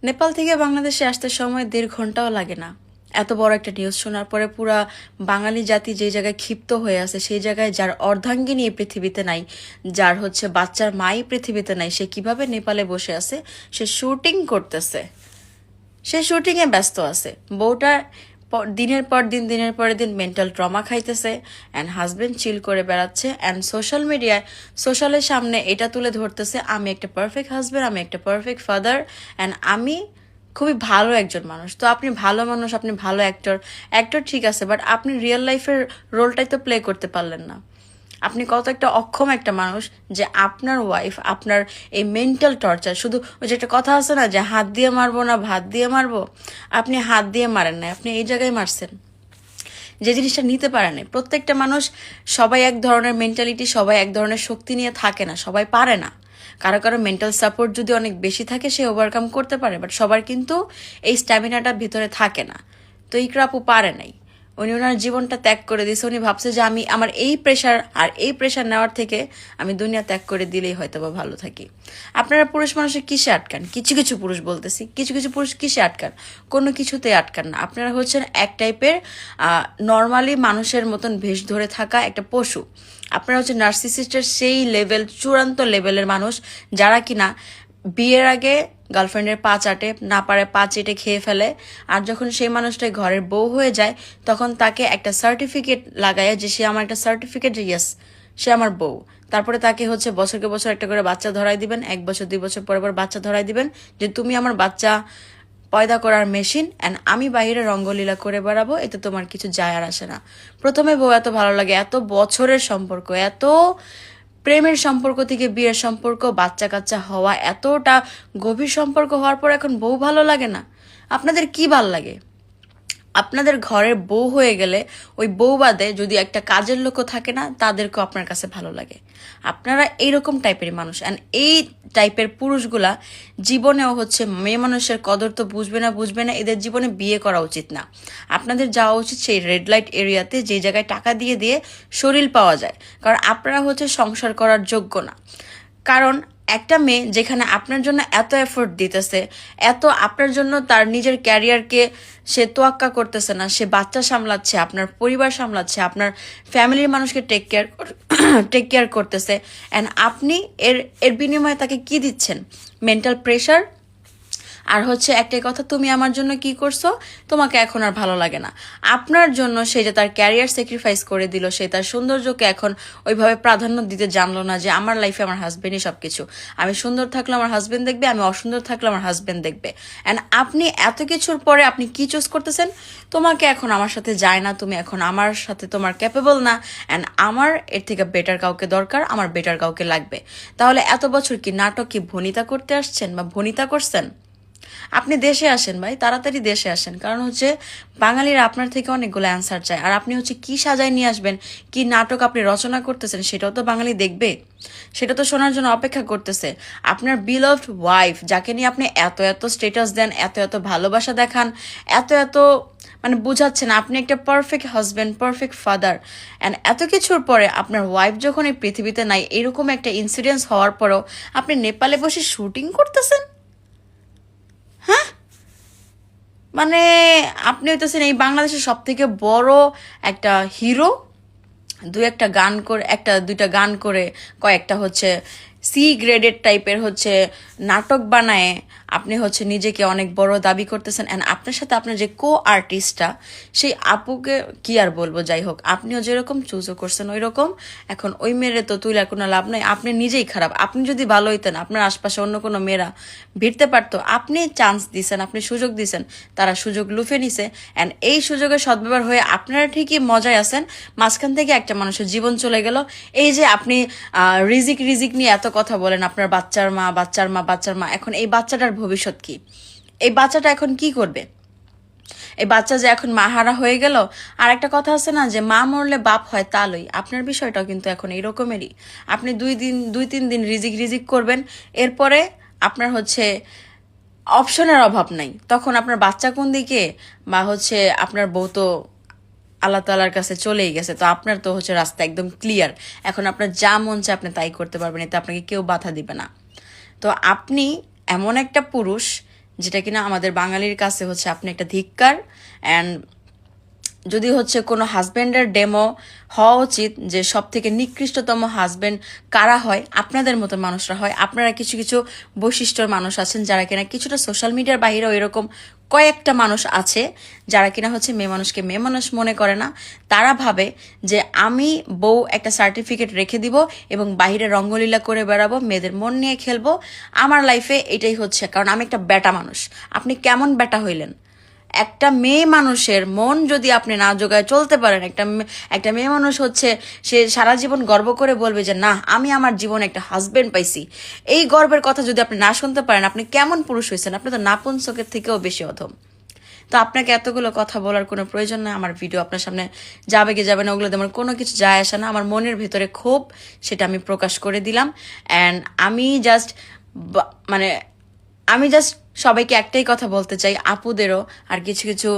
নেপাল থেকে বাংলাদেশে আসতে সময় 1.5 ঘন্টাও লাগে না। এত বড় একটা নিউজ শোনার পরে পুরা বাঙালি জাতি যে জায়গায় ক্ষিপ্ত হয়ে আছে, সেই জায়গায় যার অর্ধাঙ্গিনী এই পৃথিবীতে নাই, যার হচ্ছে বাচ্চার মাই পৃথিবীতে নাই, সে কিভাবে নেপালে বসে আছে, সে শুটিং করতেছে, সে শুটিংয়ে ব্যস্ত আছে। বউটা দিনের পর দিন দিনের পর দিন মেন্টাল ট্রমা খাইতেছে, অ্যান্ড হাজবেন্ড চিল করে বেড়াচ্ছে, অ্যান্ড সোশ্যাল মিডিয়ায় সোশ্যালের সামনে এটা তুলে ধরতেছে, আমি একটা পারফেক্ট হাজবেন্ড, আমি একটা পারফেক্ট ফাদার, অ্যান্ড আমি খুবই ভালো একজন মানুষ। তো আপনি ভালো মানুষ, আপনি ভালো অ্যাক্টর, অ্যাক্টর ঠিক আছে, বাট আপনি রিয়েল লাইফের রোলটাই তো প্লে করতে পারলেন না। আপনি কত একটা অক্ষম একটা মানুষ যে আপনার ওয়াইফ আপনার এই মেন্টাল টর্চার, শুধু ওই যে একটা কথা আছে না যে হাত দিয়ে মারবো না ভাত দিয়ে মারবো, আপনি হাত দিয়ে মারেন না, আপনি এই জায়গায় মারছেন যে জিনিসটা নিতে পারে না। প্রত্যেকটা মানুষ, সবাই এক ধরনের মেন্টালিটি, সবাই এক ধরনের শক্তি নিয়ে থাকে না, সবাই পারে না। কারো কারো মেন্টাল সাপোর্ট যদি অনেক বেশি থাকে সে ওভারকাম করতে পারে, বাট সবার কিন্তু এই স্ট্যামিনাটা ভিতরে থাকে না। তো ইকরা আপু পারে নাই, উনি ওনার জীবনটা ত্যাগ করে দিয়েছে। উনি ভাবছে যে আমি আমার এই প্রেশার আর এই প্রেশার নেওয়ার থেকে আমি দুনিয়া ত্যাগ করে দিলেই হয়তো বা ভালো থাকি। আপনারা পুরুষ মানুষের কিসে আটকান? কিছু কিছু পুরুষ বলতেছি, কিছু কিছু পুরুষ কিসে আটকান? কোনো কিছুতে আটকান না। আপনারা হচ্ছেন এক টাইপের নর্মালি মানুষের মতন ভেষ ধরে থাকা একটা পশু। আপনারা হচ্ছে নার্সিসিস্টের সেই লেভেল, চূড়ান্ত লেভেলের মানুষ, যারা কিনা বিয়ের আগে গার্লফ্রেন্ডের পা চাটে, না পারে পা চেটে খেয়ে ফেলে, আর যখন সেই মানুষটা ঘরের বউ হয়ে যায় তখন তাকে একটা সার্টিফিকেট লাগায় যে সে আমার একটা সার্টিফিকেট, ইয়েস সে আমার বউ। তারপরে তাকে হচ্ছে বছরকে বছর একটা করে বাচ্চা ধরাই দিবেন, 1 বছর 2 বছর পরে পর বাচ্চা ধরাই দিবেন যে তুমি আমার বাচ্চা পয়দা করার মেশিন, অ্যান্ড আমি বাইরে রঙ্গলীলা করে বেড়াবো, এতে তোমার কিছু যায় আর আসে না। প্রথমে বউ এত ভালো লাগে, এত বছরের সম্পর্ক, এত প্রেমের সম্পর্ক থেকে বিয়ের সম্পর্ক, বাচ্চা কাচ্চা হওয়া, এতটা গভীর সম্পর্ক হওয়ার পর এখন বউ ভালো লাগে না। আপনাদের কি ভাল লাগে? আপনাদের ঘরের বউ হয়ে গেলে ওই বউ বাদে যদি একটা কাজের লোকও থাকে না, তাদেরকেও আপনার কাছে ভালো লাগে। আপনারা এইরকম টাইপের মানুষ, অ্যান্ড এই টাইপের পুরুষগুলা জীবনেও হচ্ছে মেয়ে মানুষের কদর তো বুঝবে না, বুঝবে না, এদের জীবনে বিয়ে করা উচিত না। আপনাদের যাওয়া উচিত সেই রেড লাইট এরিয়াতে, যে জায়গায় টাকা দিয়ে দিয়ে শরীর পাওয়া যায়, কারণ আপনারা হচ্ছে সংসার করার যোগ্য না। কারণ একটা মেয়ে যেখানে আপনার জন্য এত এফোর্ট দিতেছে, এত আপনার জন্য তার নিজের ক্যারিয়ারকে সে তোয়াক্কা করতেছে না, সে বাচ্চা সামলাচ্ছে, আপনার পরিবার সামলাচ্ছে, আপনার ফ্যামিলির মানুষকে টেক কেয়ার করতেছে, অ্যান্ড আপনি এর এর বিনিময়ে তাকে কি দিচ্ছেন? Mental pressure. আর হচ্ছে একটাই কথা, তুমি আমার জন্য কি করছো, তোমাকে এখন আর ভালো লাগে না। আপনার জন্য সে যে তার ক্যারিয়ার স্যাক্রিফাইস করে দিল, সে তার সৌন্দর্যকে এখন ওইভাবে প্রাধান্য দিতে জানলো না যে আমার লাইফে আমার হাজবেন্ডই সবকিছু। আমি সুন্দর থাকলে আমার হাজবেন্ড দেখবে, আমি অসুন্দর থাকলে আমার হাজবেন্ড দেখবে। অ্যান্ড আপনি এত কিছুর পরে আপনি কি চুজ করতেছেন? তোমাকে এখন আমার সাথে যায় না, তুমি এখন আমার সাথে তোমার ক্যাপেবল না, অ্যান্ড আমার এর থেকে বেটার কাউকে দরকার, আমার বেটার কাউকে লাগবে। তাহলে এত বছর কি নাটক, কি ভনিতা করতে আসছেন বা ভনিতা করছেন? আপনি দেশে আসেন ভাই, তাড়াতাড়ি দেশে আসেন, কারণ হচ্ছে বাঙালিরা আপনার থেকে অনেকগুলো অ্যান্সার চায়। আর আপনি হচ্ছে কি সাজায় নিয়ে আসবেন, কি নাটক আপনি রচনা করতেছেন, সেটাও তো বাঙালি দেখবে, সেটা তো শোনার জন্য অপেক্ষা করতেছে। আপনার বিলভড ওয়াইফ, যাকে নিয়ে আপনি এত এত স্টেটাস দেন, এত এত ভালোবাসা দেখান, এত এত মানে বুঝাচ্ছেন আপনি একটা perfect husband, perfect father, and এত কিছুর পরে আপনার ওয়াইফ যখন এই পৃথিবীতে নাই, এরকম একটা ইনসিডেন্স হওয়ার পরেও আপনি নেপালে বসে শুটিং করতেছেন। মানে আপনি হইতেছেন এই বাংলাদেশের সব থেকে বড় একটা হিরো, একটা গান করে, একটা দুইটা গান করে, কয়েকটা হচ্ছে সি গ্রেডেড টাইপের হচ্ছে নাটক বানায় আপনি হচ্ছে নিজেকে অনেক বড় দাবি করতেছেন। অ্যান্ড আপনার সাথে আপনার যে কো আর্টিস্টটা, সেই আপুকে কি আর বলবো, যাই হোক, আপনিও যেরকম চুজও করছেন ওই রকম। এখন ওই মেয়েরে তো তুইলা কোনো লাভ নাই, আপনি নিজেই খারাপ। আপনি যদি ভালো হইতেন, আপনার আশপাশে অন্য কোনো মেয়েরা ভিড়তে পারতো। আপনি চান্স দিছেন, আপনি সুযোগ দিছেন, তারা সুযোগ লুফে নিছে, অ্যান্ড এই সুযোগের সদ্ব্যবহার হয়ে আপনারা ঠিকই মজায় আছেন, মাঝখান থেকে একটা মানুষের জীবন চলে গেল। এই যে আপনি রিজিক রিজিক নিয়ে এত কথা বলেন, আপনার বাচ্চার মা বাচ্চার মা বাচ্চার মা, এখন এই বাচ্চাটার ভবিষ্যৎ কি? এই বাচ্চাটা এখন কি করবে? এই বাচ্চা যে এখন মাহারা হয়ে গেল। আর একটা কথা আছে না যে মা মরলে বাপ হয়, তালই আপনার বিষয়টাও কিন্তু এখন এইরকমেরই। আপনি 2-3 দিন রিজিক রিজিক করবেন, এরপরে আপনার হচ্ছে অপশনের অভাব নাই, তখন আপনার বাচ্চা কোন দিকে, বা হচ্ছে আপনার বউ তো আল্লাহ তালার কাছে চলেই গেছে, তো আপনার তো হচ্ছে রাস্তা একদম ক্লিয়ার। এখন আপনার যা মন চায় আপনি তাই করতে পারবেন, এতে আপনাকে কেউ বাধা দিবে না। তো আপনি এমন একটা পুরুষ যেটা কিনা আমাদের বাঙালির কাছে হচ্ছে আপনি একটা ধিক্কার। অ্যান্ড যদি হচ্ছে কোনো হাজব্যান্ডের ডেমো হওয়া উচিত যে সব থেকে নিকৃষ্টতম হাজব্যান্ড কারা হয়, আপনাদের মতো মানুষরা হয়। আপনারা কিছু কিছু বৈশিষ্ট্যর মানুষ আছেন যারা কিনা কিছুটা সোশ্যাল মিডিয়ার বাইরেও এরকম কয়েকটা মানুষ আছে যারা কিনা হচ্ছে মেয়ে মানুষকে মেয়ে মানুষ মনে করে না। তারা ভাবে যে আমি বউ একটা সার্টিফিকেট রেখে দিব এবং বাইরে রঙ্গলীলা করে বেড়াবো, মেয়েদের মন নিয়ে খেলবো। আমার লাইফে এটাই হচ্ছে, কারণ আমি একটা বেটা মানুষ। আপনি কেমন বেটা হইলেন? একটা মেয়ে মানুষের মন যদি আপনি না জোগায় চলতে পারেন, একটা মেয়ে মানুষ হচ্ছে সে সারা জীবন গর্ব করে বলবে যে না আমি আমার জীবনে একটা হাজবেন্ড পাইছি। এই গর্বের কথা যদি আপনি না শুনতে পারেন, আপনি কেমন পুরুষ হয়েছেন? আপনি তো নাপুংসকের থেকেও বেশি অধম। তো আপনাকে এতগুলো কথা বলার কোনো প্রয়োজন না। আমার ভিডিও আপনার সামনে যাবে কি যাবে না ওগুলো আমার কোনো কিছু যায় আসে না। আমার মনের ভেতরে ক্ষোভ, সেটা আমি প্রকাশ করে দিলাম। অ্যান্ড মানে আমি জাস্ট সবাইকে একটাই কথা বলতে চাই, আপুদেরও আর কিছু কিছু,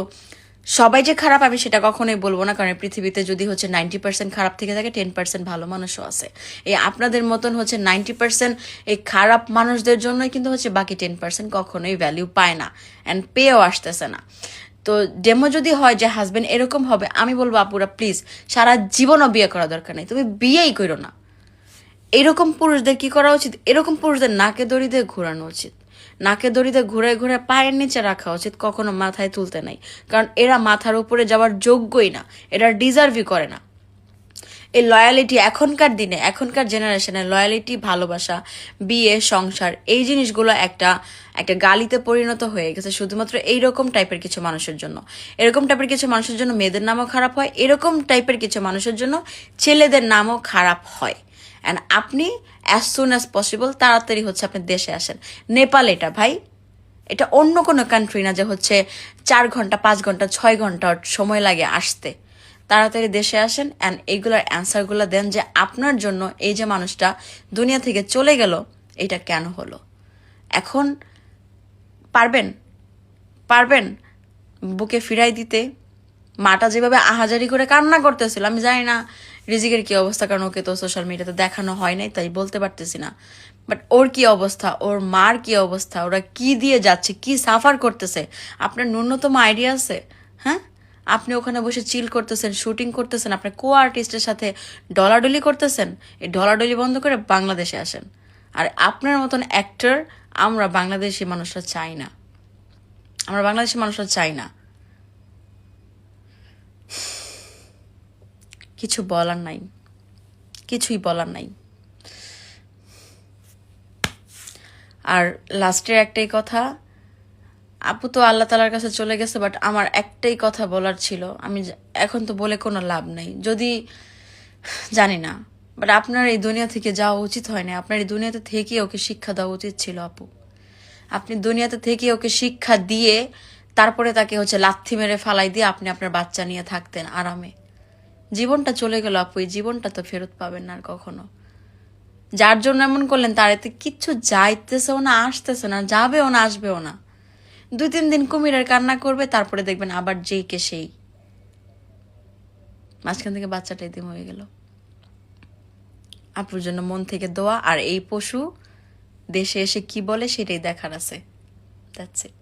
সবাই যে খারাপ আমি সেটা কখনোই বলবো না, কারণ পৃথিবীতে যদি হচ্ছে 90% খারাপ থেকে থাকে 10% ভালো মানুষও আছে। এই আপনাদের মতন হচ্ছে 90% এই খারাপ মানুষদের জন্যই কিন্তু হচ্ছে বাকি 10% কখনোই ভ্যালিউ পায় না অ্যান্ড পেয়েও আসতেছে না। তো ডেমো যদি হয় যে হাজবেন্ড এরকম হবে, আমি বলবো আপুরা প্লিজ সারা জীবনও বিয়ে করা দরকার নেই, তুমি বিয়েই করো না। এরকম পুরুষদের কি করা উচিত? এরকম পুরুষদের নাকে দড়ি দিয়ে ঘোরানো উচিত। নাকে দড়িতে ঘুরে ঘুরে পায়ের নিচে রাখা উচিত, কখনো মাথায় তুলতে নাই। কারণ এরা মাথার উপরে যাওয়ার যোগ্যই না, এরা ডিজার্ভই করে না। এই লয়ালিটি এখনকার দিনে, এখনকার জেনারেশনে লয়ালিটি, ভালোবাসা, বিয়ে, সংসার, এই জিনিসগুলো একটা একটা গালিতে পরিণত হয়ে গেছে শুধুমাত্র এইরকম টাইপের কিছু মানুষের জন্য। এরকম টাইপের কিছু মানুষের জন্য মেয়েদের নামও খারাপ হয়, এরকম টাইপের কিছু মানুষের জন্য ছেলেদের নামও খারাপ হয়। অ্যান্ড আপনি অ্যাজ সুন অ্যাজ পসিবল তাড়াতাড়ি হচ্ছে আপনি দেশে আসেন। নেপাল এটা ভাই, এটা অন্য কোনো কান্ট্রি না যে হচ্ছে 4 ঘন্টা 5 ঘন্টা 6 ঘন্টা সময় লাগে আসতে। তাড়াতাড়ি দেশে আসেন অ্যান্ড এইগুলোর অ্যান্সারগুলো দেন যে আপনার জন্য এই যে মানুষটা দুনিয়া থেকে চলে গেল, এটা কেন হলো। এখন পারবেন পারবেন বুকে ফিরাই দিতে? মাটা যেভাবে আহাজারি করে কান্না করতেছিল, আমি জানি না রিজিকের কি অবস্থা, কারণ ওকে তো সোশ্যাল মিডিয়াতে দেখানো হয় নাই তাই বলতে পারতেছি না। বাট ওর কি অবস্থা, ওর মার কি অবস্থা, ওরা কি দিয়ে যাচ্ছে, কি সাফার করতেছে, আপনার ন্যূনতম আইডিয়া আছে? হ্যাঁ, আপনি ওখানে বসে চিল করতেছেন, শুটিং করতেছেন, আপনার কো আর্টিস্টের সাথে ডলাডলি করতেছেন। এই ডলাডলি বন্ধ করে বাংলাদেশে আসেন। আর আপনার মতন অ্যাক্টর আমরা বাংলাদেশি মানুষরা চাই না, আমরা বাংলাদেশি মানুষরা চাই না। কিছু বলার নাই, কিছুই বলার নাই। আর লাস্টের একটাই কথা, আপু তো আল্লাহ তালার কাছে চলে গেছে, বাট আমার একটাই কথা বলার ছিল। এখন তো বলে কোনো লাভ নেই, যদি জানি না, বাট আপনার এই দুনিয়া থেকে যাওয়া উচিত হয় না। আপনার এই দুনিয়াতে থেকে ওকে শিক্ষা দেওয়া উচিত ছিল আপু। আপনি দুনিয়াতে থেকে ওকে শিক্ষা দিয়ে তারপরে তাকে হচ্ছে লাথি মেরে ফালাই দিয়ে আপনি আপনার বাচ্চা নিয়ে থাকতেন আরামে। জীবনটা চলে গেল আপু, এই জীবনটা তো ফেরত পাবেন না আর কখনো। যার জন্য এমন করলেন তার এতে কিচ্ছু যাইতেছেও না, আসতেছে না, যাবেও না, আসবেও না। 2-3 দিন কুমিরের কান্না করবে, তারপরে দেখবেন আবার যেই কে সেই। মাঝখান থেকে বাচ্চাটা এদিন হয়ে গেল। আপুর জন্য মন থেকে দোয়া। আর এই পশু দেশে এসে কি বলে সেটাই দেখার আছে। That's it.